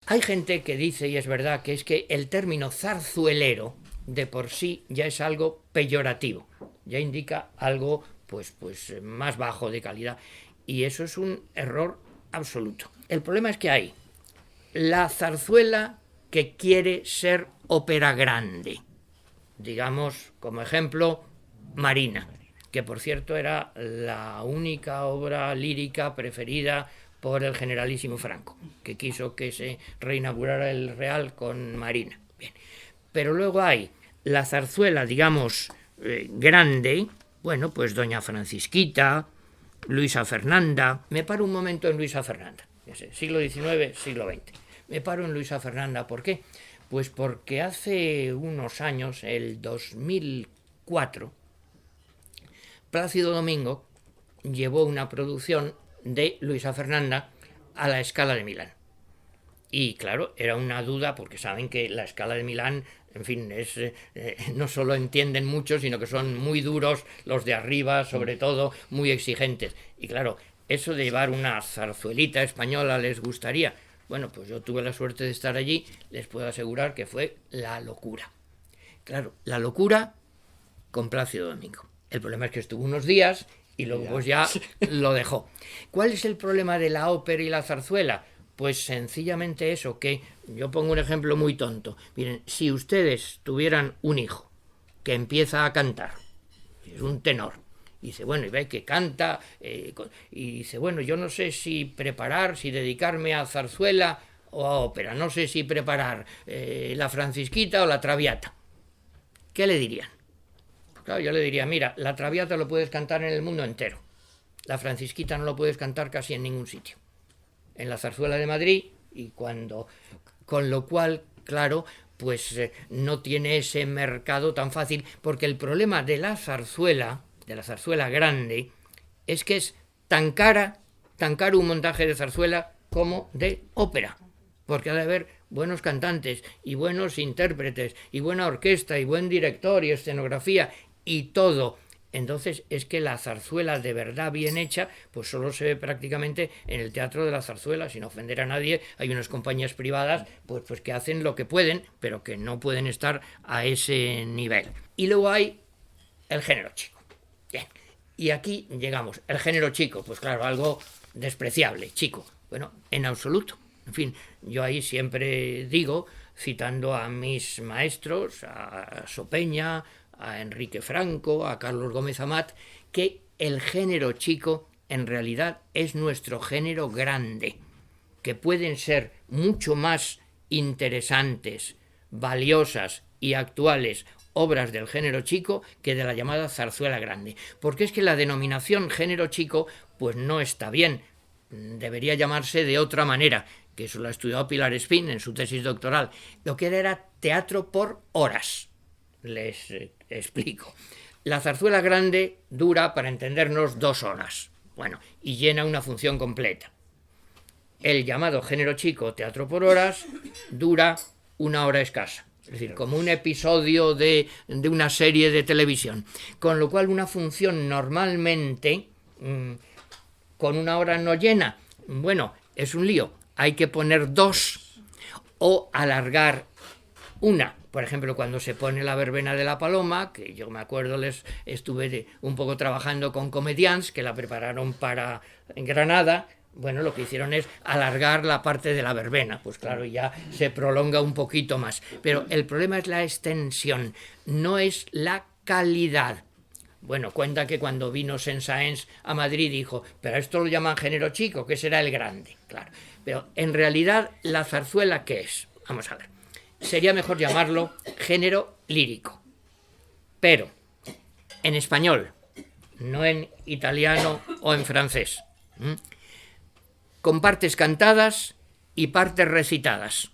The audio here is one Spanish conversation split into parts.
Hay gente que dice, y es verdad, que es que el término zarzuelero de por sí ya es algo peyorativo, ya indica algo pues más bajo de calidad, y eso es un error absoluto. El problema es que hay la zarzuela que quiere ser ópera grande, digamos como ejemplo Marina, que por cierto era la única obra lírica preferida por el generalísimo Franco, que quiso que se reinaugurara el Real con Marina. Bien. Pero luego hay la zarzuela, digamos, grande, bueno, pues Doña Francisquita, Luisa Fernanda. Me paro un momento en Luisa Fernanda, siglo XIX, siglo XX. Me paro en Luisa Fernanda, ¿por qué? Pues porque hace unos años, el 2004, Plácido Domingo llevó una producción de Luisa Fernanda a la Scala de Milán. Y claro, era una duda porque saben que la Scala de Milán, en fin, no solo entienden mucho, sino que son muy duros los de arriba, sobre todo, muy exigentes. Y claro, eso de llevar una zarzuelita española les gustaría. Bueno, pues yo tuve la suerte de estar allí, les puedo asegurar que fue la locura. Claro, la locura con Plácido Domingo. El problema es que estuvo unos días y luego pues ya lo dejó. ¿Cuál es el problema de la ópera y la zarzuela? Pues sencillamente eso, que yo pongo un ejemplo muy tonto. Miren, si ustedes tuvieran un hijo que empieza a cantar, es un tenor, y dice, bueno, y ve que canta, y dice, bueno, yo no sé si dedicarme a zarzuela o a ópera, no sé si preparar la Francisquita o la Traviata. ¿Qué le dirían? Claro, yo le diría, mira, la Traviata lo puedes cantar en el mundo entero. La Francisquita no lo puedes cantar casi en ningún sitio. En la Zarzuela de Madrid, con lo cual, claro, pues no tiene ese mercado tan fácil, porque el problema de la zarzuela grande, es que es tan caro un montaje de zarzuela como de ópera, porque ha de haber buenos cantantes y buenos intérpretes y buena orquesta y buen director y escenografía y todo. Entonces es que la zarzuela de verdad bien hecha pues solo se ve prácticamente en el Teatro de la Zarzuela, sin ofender a nadie. Hay unas compañías privadas pues que hacen lo que pueden, pero que no pueden estar a ese nivel. Y luego hay el género chico. Bien. Y aquí llegamos. El género chico, pues claro, algo despreciable, chico. Bueno, en absoluto. En fin, yo ahí siempre digo, citando a mis maestros, a Sopeña, a Enrique Franco, a Carlos Gómez Amat, que el género chico en realidad es nuestro género grande, que pueden ser mucho más interesantes, valiosas y actuales obras del género chico que de la llamada zarzuela grande. Porque es que la denominación género chico pues no está bien, debería llamarse de otra manera, que eso lo ha estudiado Pilar Espín en su tesis doctoral. Lo que era teatro por horas. Les explico. La zarzuela grande dura, para entendernos, 2 horas. Bueno, y llena una función completa. El llamado género chico, teatro por horas, dura 1 hora escasa. Es decir, como un episodio de una serie de televisión. Con lo cual una función normalmente con 1 hora no llena. Bueno, es un lío. Hay que poner 2 o alargar 1. Por ejemplo, cuando se pone la verbena de la Paloma, que yo me acuerdo, estuve un poco trabajando con comedians que la prepararon para Granada. Bueno, lo que hicieron es alargar la parte de la verbena, pues claro, ya se prolonga un poquito más. Pero el problema es la extensión, no es la calidad. Bueno, cuenta que cuando vino Saint-Saëns a Madrid dijo, pero esto lo llaman género chico, ¿qué será el grande? Claro, pero en realidad la zarzuela, ¿qué es? Vamos a ver. Sería mejor llamarlo género lírico, pero en español, no en italiano o en francés, con partes cantadas y partes recitadas,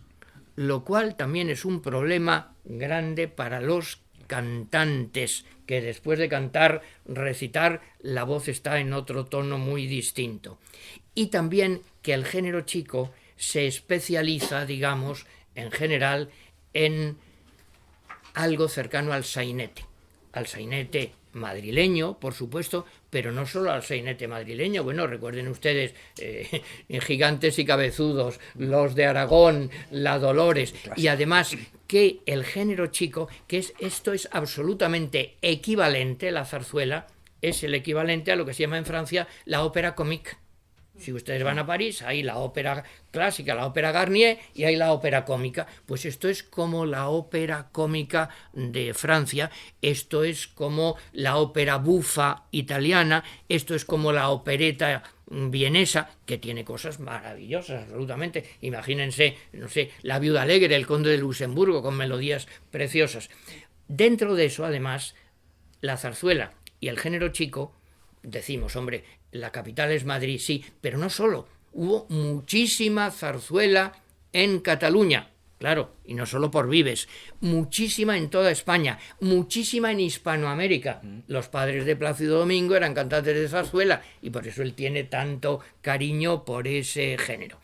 lo cual también es un problema grande para los cantantes, que después de cantar, recitar, la voz está en otro tono muy distinto. Y también que el género chico se especializa, digamos, en general, en algo cercano al sainete madrileño, por supuesto, pero no solo al sainete madrileño. Bueno, recuerden ustedes Gigantes y Cabezudos, Los de Aragón, La Dolores, y además que el género chico, esto es absolutamente equivalente, la zarzuela es el equivalente a lo que se llama en Francia la ópera comique. Si ustedes van a París, hay la ópera clásica, la ópera Garnier, y hay la ópera cómica. Pues esto es como la ópera cómica de Francia, esto es como la ópera bufa italiana, esto es como la opereta vienesa, que tiene cosas maravillosas, absolutamente. Imagínense, no sé, La viuda alegre, El conde de Luxemburgo, con melodías preciosas. Dentro de eso, además, la zarzuela y el género chico, decimos, hombre, la capital es Madrid, sí, pero no solo. Hubo muchísima zarzuela en Cataluña, claro, y no solo por Vives, muchísima en toda España, muchísima en Hispanoamérica. Los padres de Plácido Domingo eran cantantes de zarzuela y por eso él tiene tanto cariño por ese género.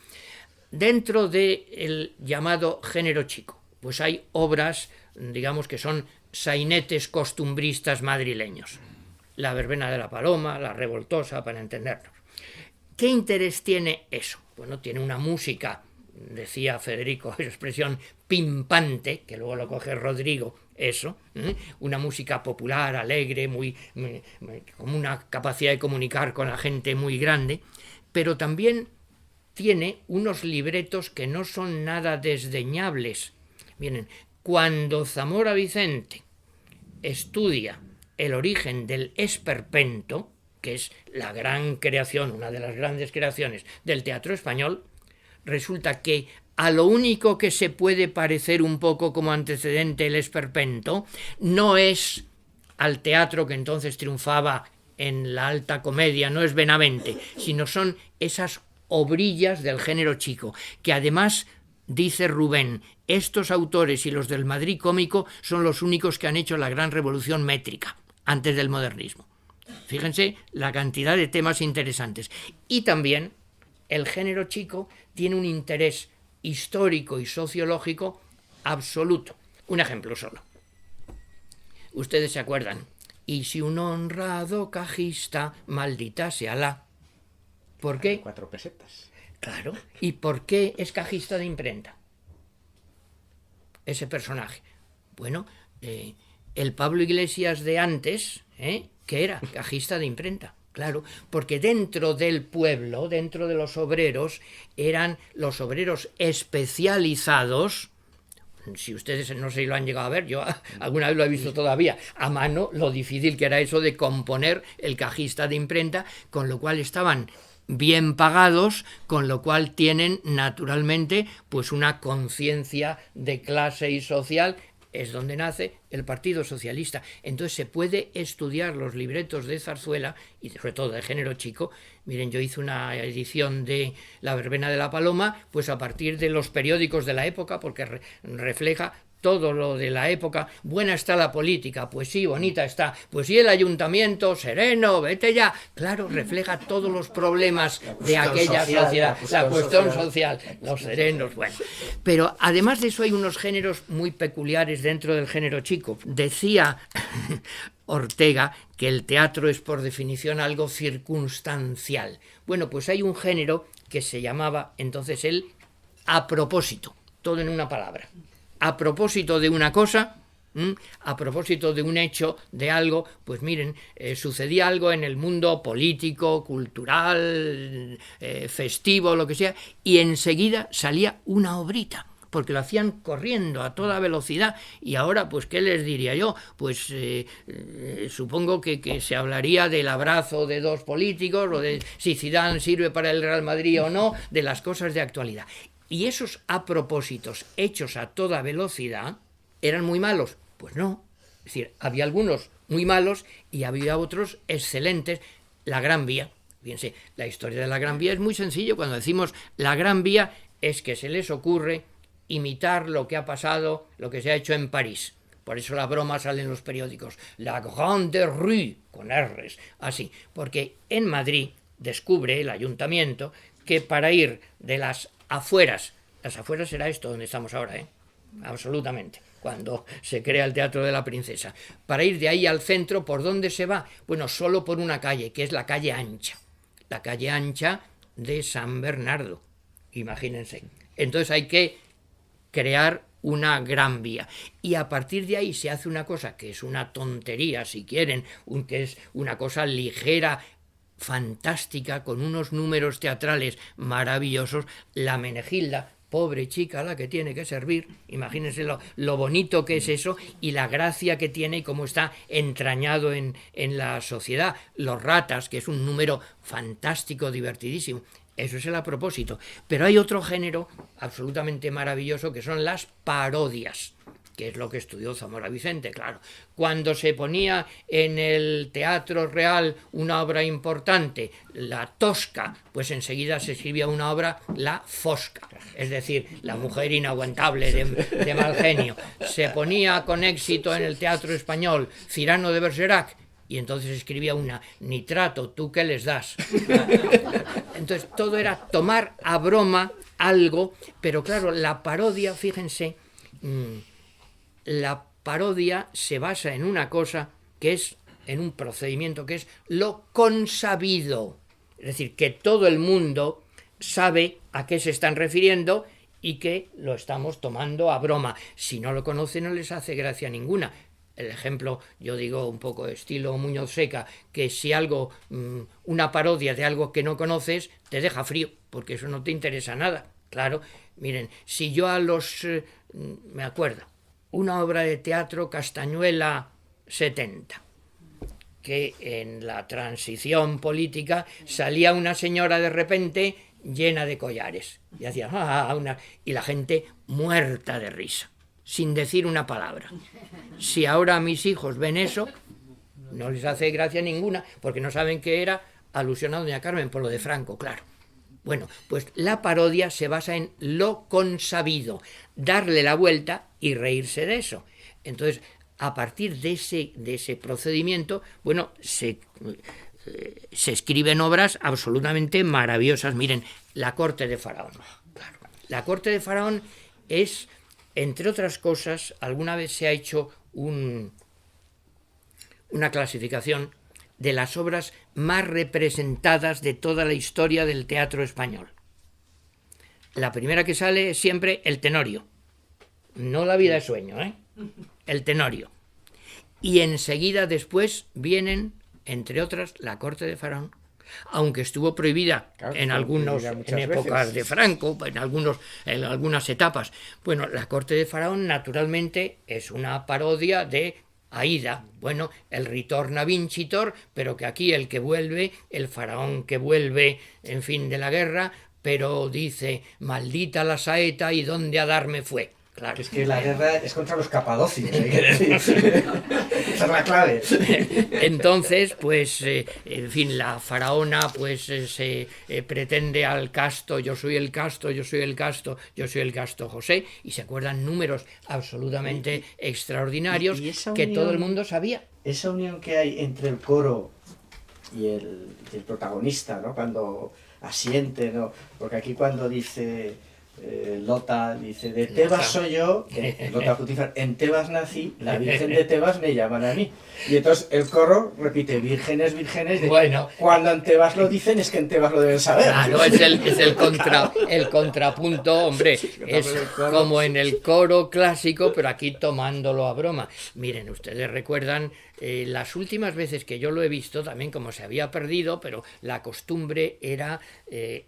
Dentro del llamado género chico, pues hay obras, digamos, que son sainetes costumbristas madrileños. La verbena de la Paloma, la revoltosa, para entendernos. ¿Qué interés tiene eso? Bueno, tiene una música, decía Federico, esa expresión pimpante, que luego lo coge Rodrigo, eso, una música popular, alegre, con una capacidad de comunicar con la gente muy grande, pero también tiene unos libretos que no son nada desdeñables. Miren, cuando Zamora Vicente estudia el origen del esperpento, que es la gran creación, una de las grandes creaciones del teatro español, resulta que a lo único que se puede parecer un poco como antecedente el esperpento no es al teatro que entonces triunfaba en la alta comedia, no es Benavente, sino son esas obrillas del género chico, que además, dice Rubén, estos autores y los del Madrid cómico son los únicos que han hecho la gran revolución métrica antes del modernismo. Fíjense la cantidad de temas interesantes. Y también el género chico tiene un interés histórico y sociológico absoluto. Un ejemplo solo. Ustedes se acuerdan. Y si un honrado cajista, maldita sea la. ¿Por qué? 4 pesetas. Claro. ¿Y por qué es cajista de imprenta? Ese personaje. Bueno, el Pablo Iglesias de antes, que era cajista de imprenta, claro, porque dentro del pueblo, dentro de los obreros, eran los obreros especializados. Si ustedes no sé si lo han llegado a ver, yo alguna vez lo he visto todavía, a mano, lo difícil que era eso de componer el cajista de imprenta, con lo cual estaban bien pagados, con lo cual tienen naturalmente pues una conciencia de clase y social. Es donde nace el Partido Socialista. Entonces se puede estudiar los libretos de zarzuela, y sobre todo de género chico. Miren, yo hice una edición de La verbena de la Paloma, pues a partir de los periódicos de la época, porque refleja todo lo de la época. Buena está la política, pues sí, bonita está. Pues sí, el ayuntamiento, sereno, vete ya. Claro, refleja todos los problemas de aquella sociedad, la cuestión social, los serenos, bueno. Pero además de eso hay unos géneros muy peculiares dentro del género chico. Decía Ortega que el teatro es por definición algo circunstancial. Bueno, pues hay un género que se llamaba entonces el a propósito, todo en una palabra. A propósito de una cosa, a propósito de un hecho, de algo, pues miren, sucedía algo en el mundo político, cultural, festivo, lo que sea, y enseguida salía una obrita, porque lo hacían corriendo a toda velocidad. Y ahora, pues, ¿qué les diría yo? Pues supongo que se hablaría del abrazo de dos políticos, o de si Zidane sirve para el Real Madrid o no, de las cosas de actualidad. Y esos a propósitos hechos a toda velocidad eran muy malos. Pues no. Es decir, había algunos muy malos y había otros excelentes. La Gran Vía. Fíjense, la historia de la Gran Vía es muy sencillo. Cuando decimos la Gran Vía es que se les ocurre imitar lo que ha pasado, lo que se ha hecho en París. Por eso la broma sale en los periódicos. La Grande Rue, con R's, así. Porque en Madrid descubre el ayuntamiento que para ir de las afueras era esto donde estamos ahora, absolutamente, cuando se crea el Teatro de la Princesa. Para ir de ahí al centro, ¿por dónde se va? Bueno, solo por una calle, que es la calle Ancha. La calle Ancha de San Bernardo, imagínense. Entonces hay que crear una gran vía. Y a partir de ahí se hace una cosa que es una tontería, si quieren, que es una cosa ligera, fantástica, con unos números teatrales maravillosos, la Menegilda, pobre chica la que tiene que servir, imagínense lo bonito que es eso y la gracia que tiene y cómo está entrañado en la sociedad. Los ratas, que es un número fantástico, divertidísimo. Eso es el a propósito. Pero hay otro género absolutamente maravilloso que son las parodias, que es lo que estudió Zamora Vicente, claro. Cuando se ponía en el Teatro Real una obra importante, la Tosca, pues enseguida se escribía una obra, la Fosca, es decir, la mujer inaguantable de mal genio. Se ponía con éxito en el Teatro Español Cyrano de Bergerac, y entonces escribía una, Nitrato, ¿tú qué les das? Entonces todo era tomar a broma algo, pero claro, la parodia, fíjense, la parodia se basa en una cosa que es, en un procedimiento que es lo consabido. Es decir, que todo el mundo sabe a qué se están refiriendo y que lo estamos tomando a broma. Si no lo conocen no les hace gracia ninguna. El ejemplo, yo digo un poco estilo Muñoz Seca, que si algo, una parodia de algo que no conoces, te deja frío, porque eso no te interesa nada. Claro, miren, si yo me acuerdo, una obra de teatro Castañuela 70, que en la transición política salía una señora de repente llena de collares, y hacía y la gente muerta de risa, sin decir una palabra. Si ahora mis hijos ven eso, no les hace gracia ninguna, porque no saben que era alusión a doña Carmen por lo de Franco, claro. Bueno, pues la parodia se basa en lo consabido, darle la vuelta y reírse de eso. Entonces, a partir de ese procedimiento, bueno, se escriben obras absolutamente maravillosas. Miren, La corte de Faraón. Claro. La corte de Faraón es, entre otras cosas, alguna vez se ha hecho una clasificación de las obras más representadas de toda la historia del teatro español. La primera que sale es siempre El Tenorio, no La vida de sueño, El Tenorio. Y enseguida después vienen, entre otras, La corte de Faraón, aunque estuvo prohibida en épocas de Franco, en algunas etapas. Bueno, La corte de Faraón naturalmente es una parodia de Aida, bueno, el ritorna vincitor, pero que aquí el que vuelve, el faraón que vuelve, en fin, de la guerra, pero dice, maldita la saeta y dónde a darme fue. Claro. Es que la guerra es contra los capadocios, hay que decir. Esa es la clave. Entonces, pues, en fin, la faraona, pues, se pretende al casto, yo soy el casto, yo soy el casto, yo soy el casto José, y se acuerdan números absolutamente extraordinarios que todo el mundo sabía. Esa unión que hay entre el coro y el protagonista, ¿no? Cuando asiente, ¿no? Porque aquí cuando dice... Lota dice, de Tebas soy yo, Lota Putifar, en Tebas nací, la Virgen de Tebas me llaman a mí. Y entonces el coro repite, vírgenes, vírgenes, bueno, cuando en Tebas lo dicen es que en Tebas lo deben saber. Claro, es el contrapunto, hombre, es como en el coro clásico, pero aquí tomándolo a broma. Miren, ustedes recuerdan las últimas veces que yo lo he visto, también como se había perdido, pero la costumbre era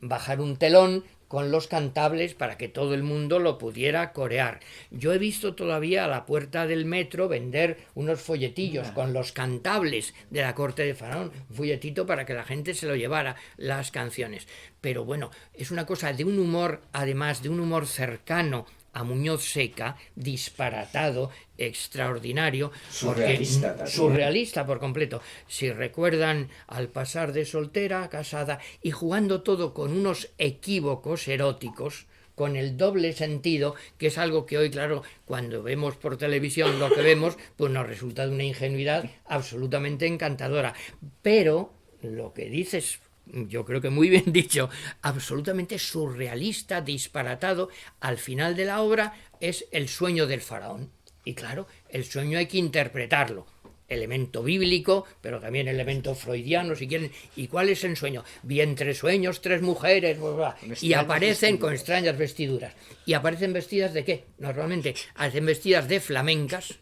bajar un telón con los cantables para que todo el mundo lo pudiera corear. Yo he visto todavía a la puerta del metro vender unos folletillos con los cantables de la corte de Faraón, un folletito para que la gente se lo llevara las canciones. Pero bueno, es una cosa de un humor, además de un humor cercano a Muñoz Seca, disparatado, extraordinario, surrealista por completo. Si recuerdan, al pasar de soltera a casada y jugando todo con unos equívocos eróticos, con el doble sentido, que es algo que hoy, claro, cuando vemos por televisión lo que vemos, pues nos resulta de una ingenuidad absolutamente encantadora. Pero lo que dices yo creo que muy bien dicho, absolutamente surrealista, disparatado. Al final de la obra es el sueño del faraón. Y claro, el sueño hay que interpretarlo. Elemento bíblico, pero también elemento freudiano, si quieren. ¿Y cuál es el sueño? Vi entre sueños 3 mujeres, bla, bla, y aparecen con extrañas vestiduras. ¿Y aparecen vestidas de qué? Normalmente hacen vestidas de flamencas,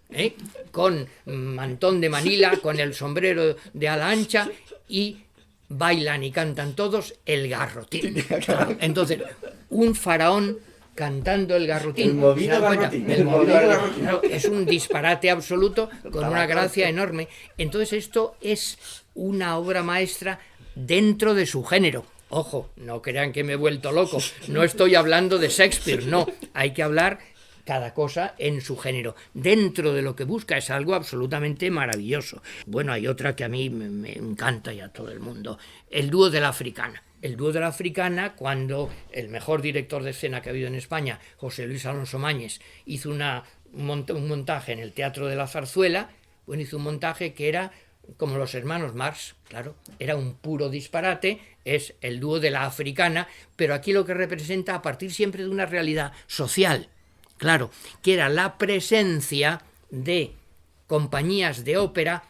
con mantón de Manila, con el sombrero de ala ancha, y bailan y cantan todos el garrotín. Claro, entonces, un faraón cantando el garrotín. El movido garrotín. Claro, es un disparate absoluto con una gracia enorme. Entonces esto es una obra maestra dentro de su género. Ojo, no crean que me he vuelto loco. No estoy hablando de Shakespeare, no. Hay que hablar cada cosa en su género. Dentro de lo que busca es algo absolutamente maravilloso. Bueno, hay otra que a mí me encanta y a todo el mundo. El dúo de la Africana. El dúo de la Africana, cuando el mejor director de escena que ha habido en España, José Luis Alonso Mañes, hizo un montaje en el Teatro de la Zarzuela, bueno, hizo un montaje que era como los hermanos Marx, claro, era un puro disparate, es el dúo de la Africana, pero aquí lo que representa a partir siempre de una realidad social, claro, que era la presencia de compañías de ópera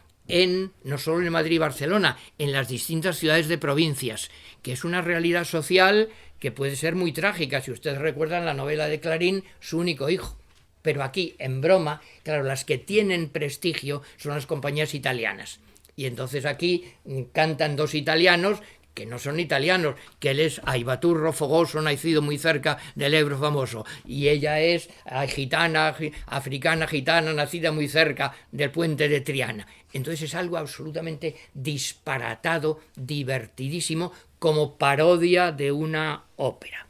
no solo en Madrid y Barcelona, en las distintas ciudades de provincias, que es una realidad social que puede ser muy trágica. Si ustedes recuerdan la novela de Clarín, Su único hijo. Pero aquí, en broma, claro, las que tienen prestigio son las compañías italianas. Y entonces aquí cantan 2 italianos que no son italianos, que él es aibaturro fogoso, nacido muy cerca del Ebro famoso, y ella es gitana, africana gitana, nacida muy cerca del puente de Triana. Entonces es algo absolutamente disparatado, divertidísimo, como parodia de una ópera.